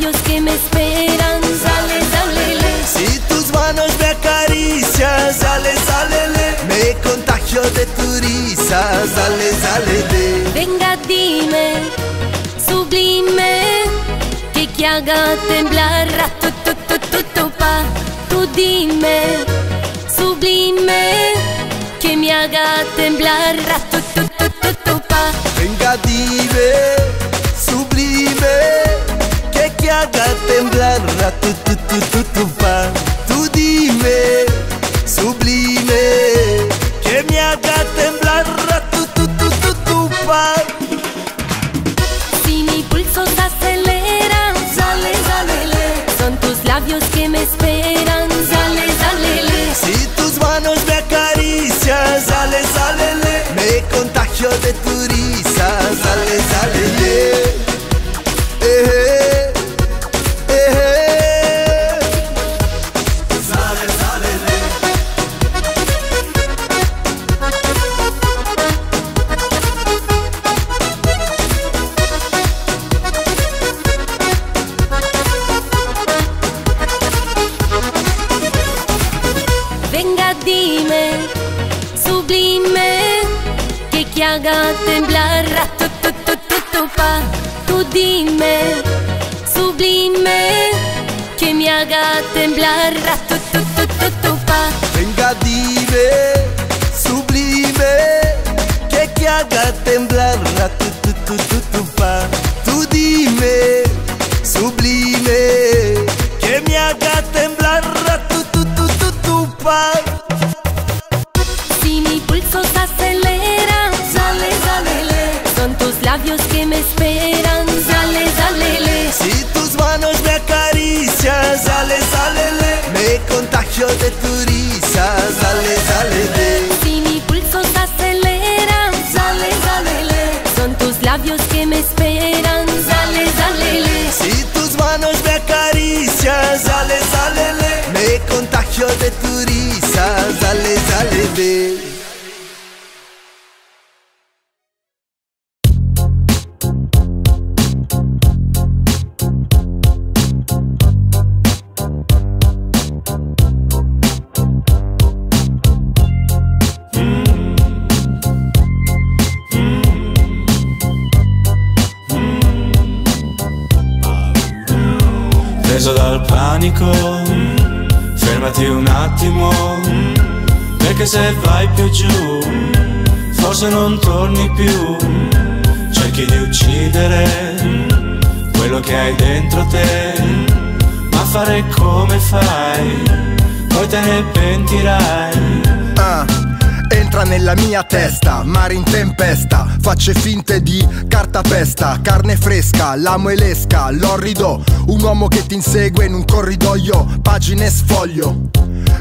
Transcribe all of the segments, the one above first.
labios que me esperan. Sale, salele. Si tus manos me acarician, sale, salele. Me contagio de tu risa, sale, salele. Venga, dime, sublime, que haga temblar pa. Tú dime, sublime, que me haga temblar pa. Venga, dime, sublime, que haga temblar pa. Tú dime, sublime, que me haga temblar pa. Si mi pulso se acelera, sale, salele. Son tus labios que me esperan, sale, salele. Si tus manos me acarician, sale, salele. Me contagio de tu risa, sale, salele. Sale, salele. Venga, dime, sublime, que haga temblar pa. Tú dime, sublime, que me haga temblar pa. Venga, dime, sublime, que haga temblar pa. Tú dime, sublime, que me haga temblar pa. Si mi pulso se acelera, sale, salele. Son tus labios que me esperan, sale, salele. Si tus manos me acarician, sale, salele. Me contagio de tu risa, sale, salele. Si mi pulso se acelera, sale, salele. Son tus labios que me esperan, sale, salele. Si tus manos me acarician, sale, salele. Me contagio de tu risa, sale, salele. Preso dal panico, fermati un attimo, perché se vai più giù, forse non torni più. Cerchi di uccidere quello che hai dentro te, ma fare come fai, poi te ne pentirai. Entra nella mia testa, mare in tempesta, facce finte di cartapesta, carne fresca, l'amo e l'esca, l'orrido, un uomo che ti insegue in un corridoio, pagine sfoglio.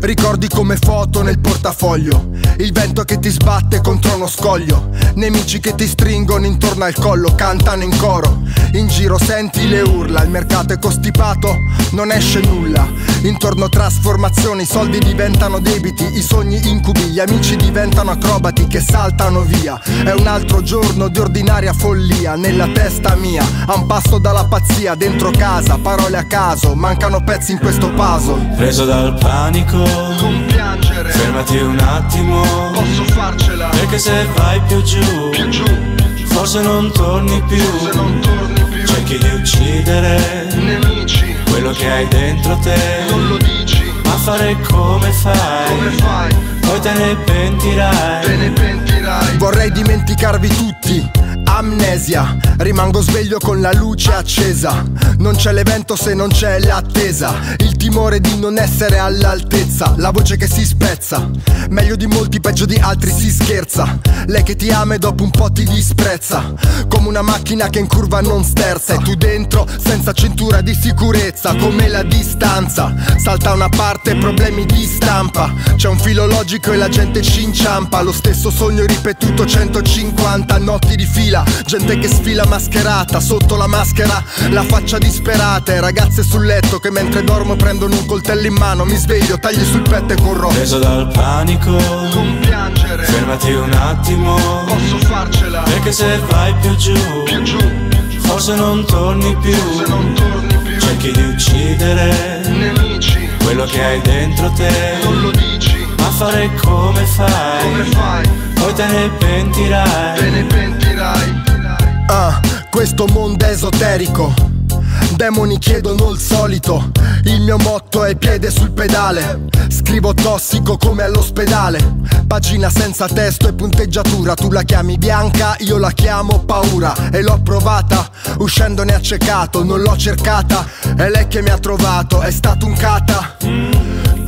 Ricordi come foto nel portafoglio, il vento che ti sbatte contro uno scoglio, nemici che ti stringono intorno al collo, cantano in coro, in giro senti le urla, il mercato è costipato, non esce nulla, intorno trasformazioni, i soldi diventano debiti, i sogni incubi, gli amici diventano acrobati che saltano via. È un altro giorno di ordinaria follia nella testa mia, a un passo dalla pazzia, dentro casa, parole a caso, mancano pezzi in questo puzzle. Preso dal panico, Non piangere, fermati un attimo, posso farcela, perché se vai più giù, giù, forse non torni più. se non torni più, Cerchi di uccidere nemici, quello che hai dentro te, non lo dici, ma fare come come fai, fai, poi te ne pentirai. te ne pentirai. Vorrei dimenticarvi tutti, amnesia, rimango sveglio con la luce accesa, non c'è l'evento se non c'è l'attesa, il timore di non essere all'altezza, la voce che si spezza, meglio di molti, peggio di altri si scherza, lei che ti ama e dopo un po' ti disprezza, come una macchina che in curva non sterza, e tu dentro senza cintura di sicurezza, come la distanza, salta una parte, problemi di stampa, c'è un filo logico e la gente ci inciampa, lo stesso sogno ripetuto 150 notti di fila, gente che sfila mascherata, sotto la maschera la faccia disperata, e ragazze sul letto che mentre dormo prendono un coltello in mano, mi sveglio, tagli sul petto e corro. Preso dal panico, Non piangere, fermati un attimo, posso farcela, perché se vai più giù, giù, forse non torni più. se non torni più, cerchi di uccidere nemici, quello che hai dentro te. non lo dici, Ma fare come fai, come fai? poi te ne pentirai. Te ne pentirai. Questo mondo è esoterico, demoni chiedono il solito. Il mio motto è piede sul pedale. Scrivo tossico come all'ospedale. Pagina senza testo e punteggiatura. Tu la chiami bianca, io la chiamo paura. E l'ho provata, uscendone accecato. Non l'ho cercata, è lei che mi ha trovato. È stato un cata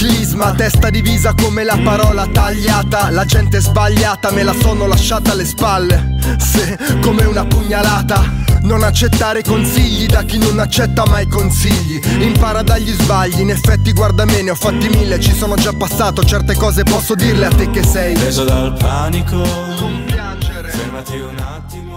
clisma, testa divisa come la parola tagliata. La gente sbagliata me la sono lasciata alle spalle. Se, come una pugnalata. Non accettare consigli da chi non accetta mai consigli. Impara dagli sbagli, in effetti guarda me, ne ho fatti 1000, ci sono già passato. Certe cose posso dirle a te che sei Preso dal panico, non piangere, fermati un attimo.